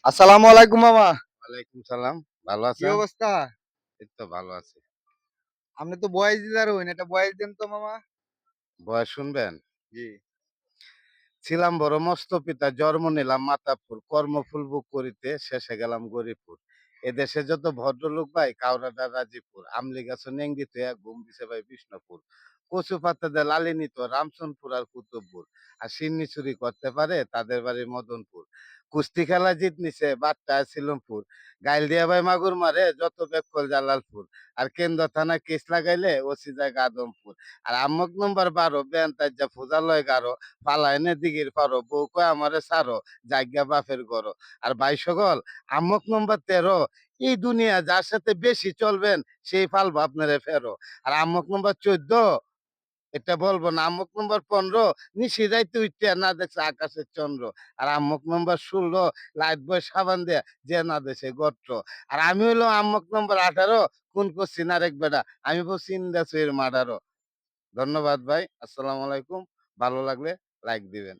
আসসালামু আলাইকুম মামা। ওয়ালাইকুম সালাম। ভালো কি আছেন? অবস্থা? এই তো ভালো আছি। আপনি তো বয়েস দিদার হইন, একটা বয়েস দেন তো মামা। বয়স শুনবেন? জি। ছিলাম বড় মস্ত পিতা, জন্ম নিলাম মাতাপুর, কর্মফুল বুক করিতে শেষে গেলাম গরিপুর। এদেশে যত ভদ্রলোক ভাই কাউরাডা রাজীপুর, আমলি গাছ নেংদি থইয়া ঘুম দিছে ভাই বিষ্ণুপুর। কচু পাতা দিয়ে লালি নিত রামচন্দ্রপুর আর কুতুবপুর। আর সিন্নি চুরি করতে পারে তাদের বাড়ি মদনপুর। কুস্তি খেলা জিত নিছে বাট্টা সিলমপুর। গাইল দিয়া ভাই মাগুর মারে যত বেকল জালালপুর। আর কেন্দ্র থানা কেস লাগাইলে ওসি যায় আদমপুর। আর আম্মক নম্বর 12 বেন তাজ্জা ফুজালয় গারো, পালাইনে দিগির পারো, বউ কয় আমারে সারো, জায়গা বাপের গরো। আর ভাই সকল, আম্মক নম্বর 13, এই দুনিয়া যার সাথে বেশি চলবেন সেই পালবো আপনারে ফেরো। আর আম্মক নম্বর 14, এটা বলবো না। আম্মক নম্বর 15, নিশি যাইতে উঠতে না দেখছে আকাশের চন্দ্র। আর আম্মক নম্বর 16, লাইট বয় সাবান দেয়া যে না দেশে গোত্র। আর আমি হলো আম্মক নম্বর 18, কোন করছি না রেখ বেটা, আমি বলছি ইন্দাসের মার্ডারও। ধন্যবাদ ভাই। আসসালামু আলাইকুম। ভালো লাগলে লাইক দিবেন।